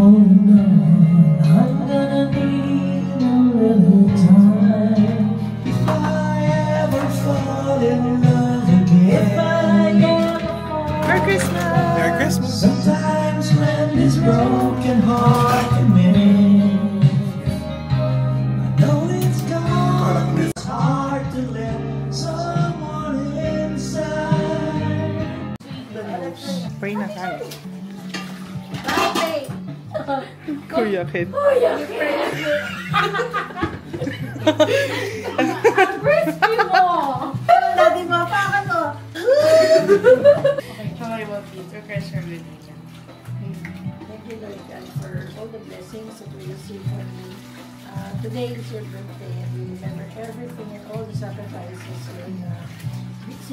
Hold on, I'm gonna need a little time. If I ever fall in love again, if I ever fall. Merry Christmas! Merry Christmas! Sometimes when this broken heart can mend, I know it's gone. It's hard to let someone inside. Pray na tayo. Kuya Kid. Kuya Kid! Ang crispy mo! Daddy mo, paano to? Joy will be through Christ your religion. Thank you, Lord God, for all the blessings that we receive from you. Today is your birthday and we remember everything and all the sacrifices and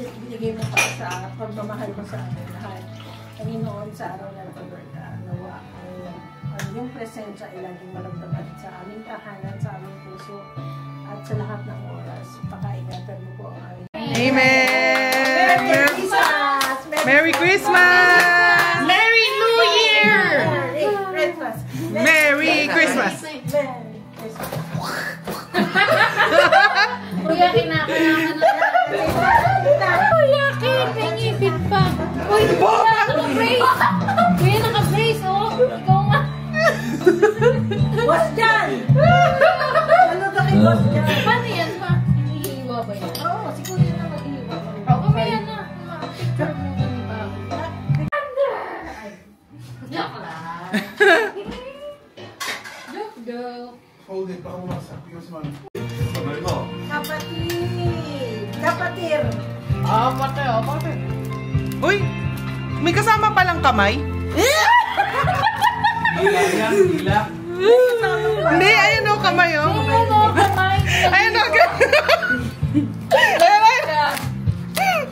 binigay mo pa sa pagmamahal mo sa amin lahat. Panginoon, sa araw na ito, Lord, nawa ang iyong presensya ay laging maramdaman sa aming tahanan, sa aming puso, at sa lahat ng oras. Pakaingatan mo po ang aming. Amen! Merry Christmas! Merry Christmas! Merry New Year! Merry Christmas! Merry Christmas! Merry Christmas! Kuya, kinakailangan na. Kuya, may ngipin pa. Uy, kuya, naka-brace. Kuya, naka-brace, oh. Ikaw nga. Boss Jan! Ano ba kay Boss Jan? Paano yan? Hihiwa ba yan? Oo, si Kuya na mag-iiwa. Oo, mamaya na. Picture mo na ni Bang. Joke lang. Joke, girl. Hold it, baka umasak. Kapatid! Kapatir! Pati. Uy! May kasama palang kamay? Hindi, ayun o, kamay o. Ayun o,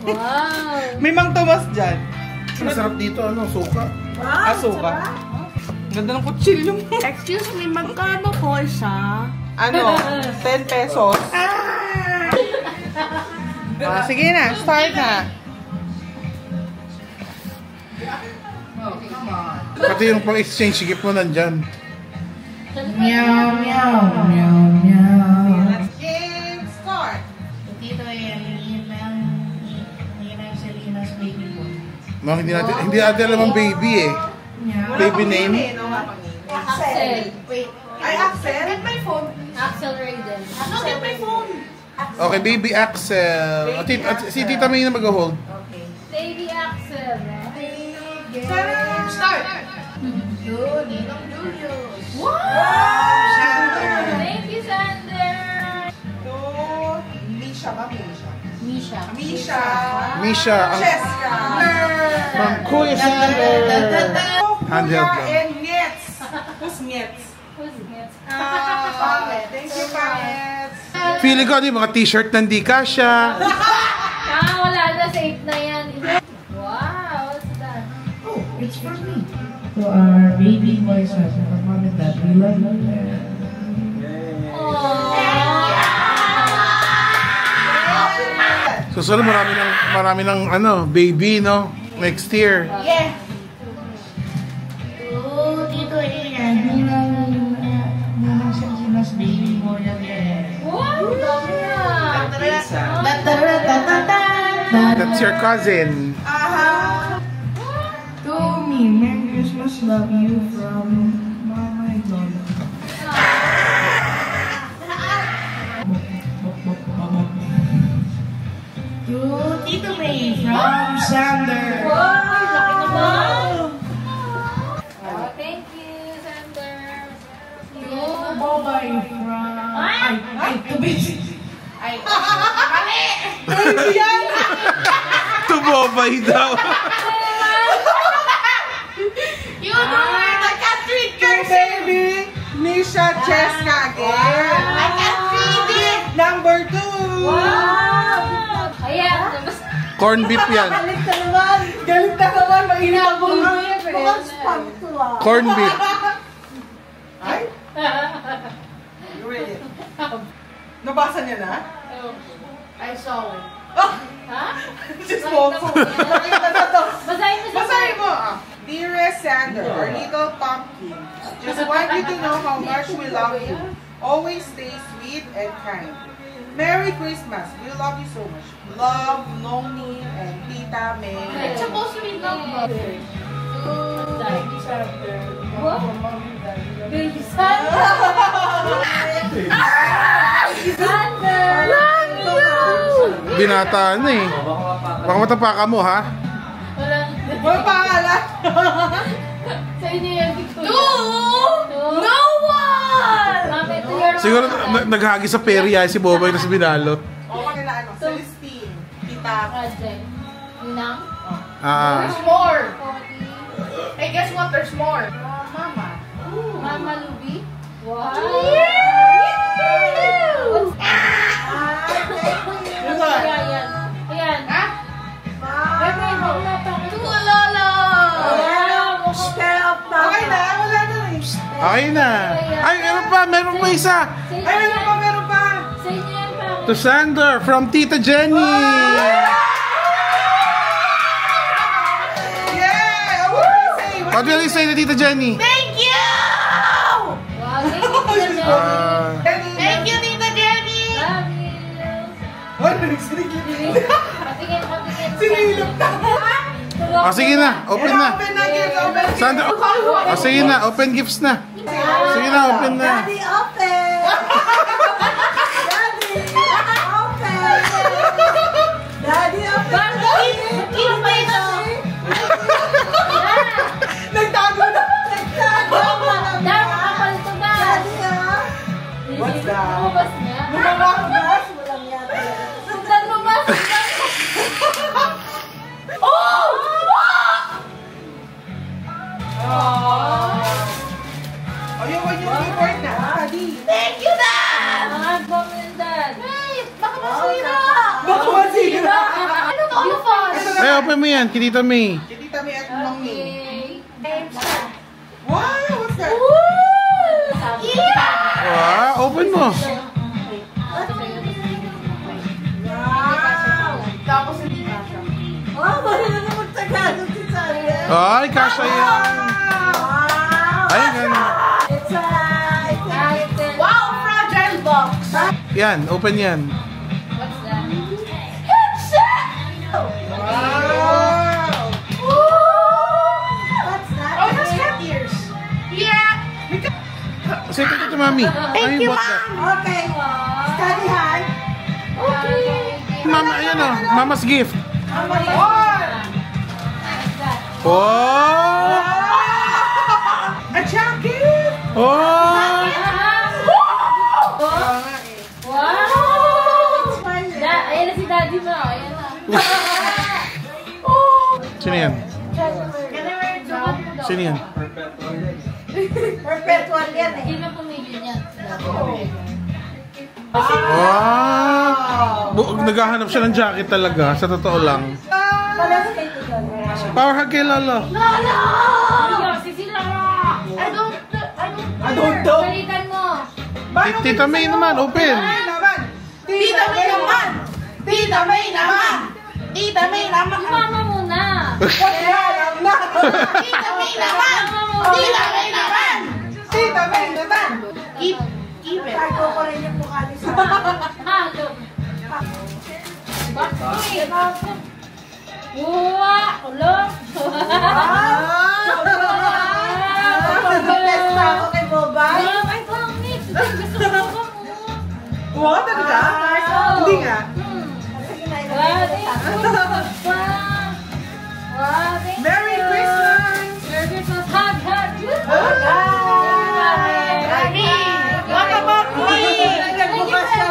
Wow! may Mang Tomas dyan. Masarap dito, ano, suka. Wow! Asuka. Ganda ng kutsilyo mo. Excuse me, magkano po siya? Ano? 10 pesos. Sige na, start na. Pati yung pang-exchange gift mo nandyan. Meow, meow, meow, meow. Game start. Dito yan, yung Selena's baby boy. No, hindi natin alam ang baby eh. Baby name? Axel! Wait. Ay, Axel? Get my phone! Axel Raiden. Get my phone! Okay, baby Axel. Si Tita May na mag-hold. Okay. Baby Axel. Start! Ninong Julius. Wow! Thank you, Sander. Misha ba? Misha. Misha. Misha. Misha. Cheska. From Kuya Sander. Handheld lang. And Nets. Who's Nets? Who's next? Thank you, Pangets. Feeling ko, ano yung mga t-shirt nandi kasha. Wala na. Safe na yan. Wow, what's that? Oh, it's for me. To our baby boys, our mom and dad, we love you. So, solo marami ng ano, baby, no? Next year. Yeah! Dito yan, ninang Selena's baby boy again. Wow, dami na. That's your cousin. To me, Merry Christmas, love you from Mama and Lola. To Tito May from Sander. Laki naman! Thank you, Sander. To Bobay from... Ay, to Busy. Tumobay daw. You know the Catherine Baby, Nisha Cheska again. I can't feed it. Number 2. Wow! Ayan. Corn beef yan. Galit ka naman! Galit na naman. Mainit ako. Mukhang spam to ah! Corn beef. Ay? Wait. Nabasa niya na? I saw it. Ha? Just walk. Basahin mo sa Basahin mo. Dearest Dear Sander, our little pumpkin, just want you to know how much we love you. Always stay sweet and kind. Merry Christmas. We love you so much. Love, Noni, and Tita May. It's supposed to be love. Baby Sander. What? Baby Santa. Santa. Love you. Binata na eh. Baka matapaka mo ha? Walang... Ano pangalan? Sa inyo yan, Victoria. No one! Mami, ito your... Siguro naghagi sa perya si Bobay na si binalot. O, kanila ano? Celestine. Tita. Project. Ninang? Ah. There's more. Hey, guess what? There's more. Mama. Mama Luby? Wow! Ayan. Ayan. Tulala! Okay na, wala na eh. Okay na. Ay, meron pa isa. Ay, meron pa. Sa inyo yan, pangit. To Sander from Tita Jenny. Yeah! What will you say? What will you say to Tita Jenny? Thank you! Wow, thank you, Tita Jenny. Thank you, Tita Jenny! Love you. Ano, sinigilip? Patingin. Sinilip na. Ah, sige na. Open na. Open na, kids. Open. Sander. Ah, sige na. Open gifts na. Sige na, open na. Daddy, open! Daddy, open! Daddy, open! Keep pa ito. Nagtago na. Dar, makapal ito, Dar. Daddy, ah! What's that? Lumabas niya. Lumabas, walang yata. Sundan mo ba? Ayun, wag yung keyboard na. Daddy. Thank you, Dad! Mga bong yun, Dad. Ay, baka masira. Baka masira. Ano to? Yung phone. Ay, open mo yan. Tita May. Tita May at Mong May. Okay. Wow, what's that? Yeah! Ah, open mo. Tapos hindi ka siya. Oh, wala na naman Tagalog si Sandra. Ay, kasha yan. Wow! Ay, ganun. It's a... Wow, fragile box. Yan, open yan. What's that? Wow. What's that? Oh, that's cat ears. Yeah. Say thank you to Mami. Thank you, Mom. Okay. Study hard. Okay. Mama, ayan o. Mama's gift. One. Oh! A jacket. Oh! Wow! Ayan na si Daddy mo. Ayan na. Sino yan? Sino yan? Perpetual yan eh. Hindi na pumili niyan. Wow! Naghahanap siya ng jacket talaga. Sa totoo lang. Wala sa kayo doon. Power hug kay Lolo. Lolo! Si sila! I don't know. Balikan mo. Tita May naman, open. Tita May naman. Tita May naman. Tita May naman. Mama muna. Alam na. Tita May naman. Tita May naman. Tita May naman. Keep it. Tago ko rin yung mukha ni Sandra. Halo. Bakit? Uwa! Ulo! Pag-bless pa ako kay Bobay. Ay, pangit! Gusto ko ba mo? Wow, talaga? Hindi nga. Sige na, Wow, ilagay ko thank sa you. Wow, thank Merry you. Christmas. Merry Christmas. Hug, hug. Daddy, what about me? Nagbukas siya.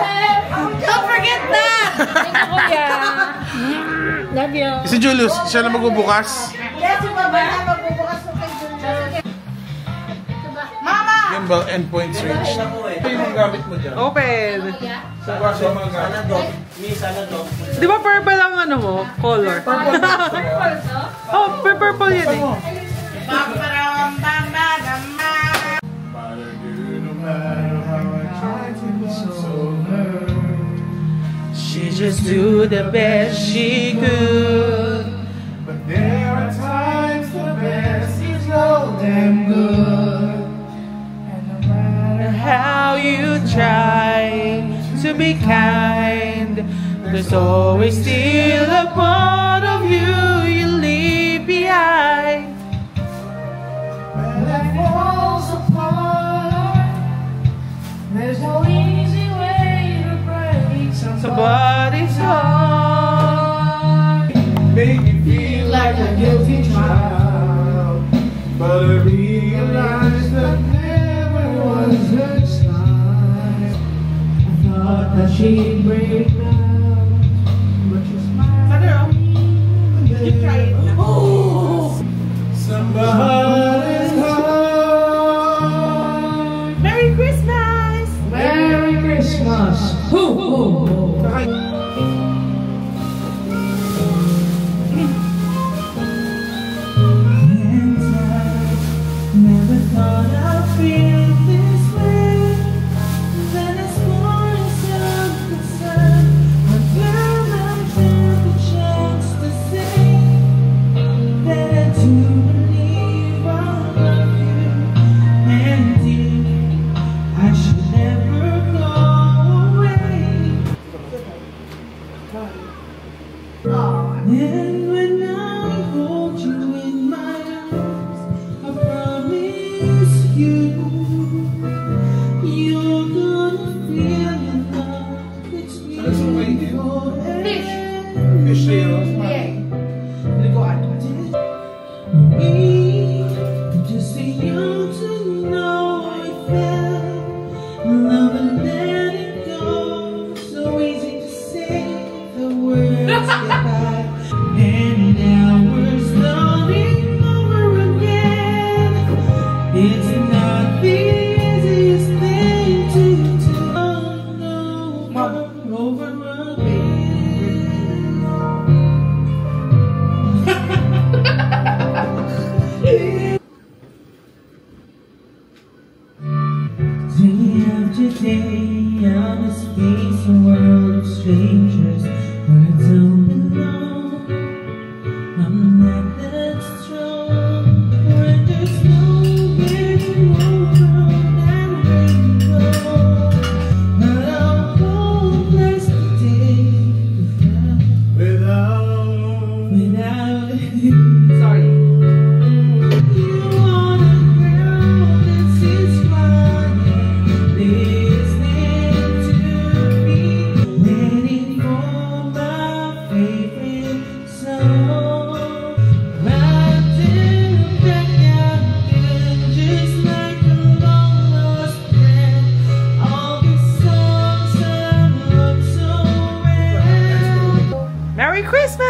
Don't forget that. Thank you, Kuya. Love you. Si Julius, siya na magbubukas. Yes, yung Bobay na magbubukas mo kay Julia. Mama. Gimbal endpoints range. Ito yung gamit mo dyan. Open. Kuya. Sa baso yung mga gamit. Di ba purple ang ano mo? Color. Purple to? Oh, purple yan eh. She just do the best she could. But there are times the best is them good. And no matter How you try to be kind, there's always still a part of you you leave behind. when life falls apart, there's no easy way to break Somebody's heart. Make me feel like a guilty child, but I realized that never was her style. I thought that she'd break down, but you smiled. Keep trying. Somebody's heart. Merry Christmas! Merry Christmas. Ho, ho, ho. Never thought I'd feel this way. Then it's more than self-concern. I'm glad I had the chance to say that I do believe I love you, and you, I should never go away. And when I hold you in my arms, I promise you're gonna feel the love that's me forever. We just too young to know I felt love and let it go. So easy to say the words goodbye, and now we're starting over again. It's not the easiest thing to do. Over again. Day after day, I'll face a world of strangers where I don't belong. I'm not that strong, when there's nowhere to go from and where to go. But I'll hold blessed the day without you. Sorry. You want a girl that sits quiet, listening to me, waiting for my favorite song. Wrapped in a napkin, just like a long lost friend. All these songs that look so rare. Merry Christmas!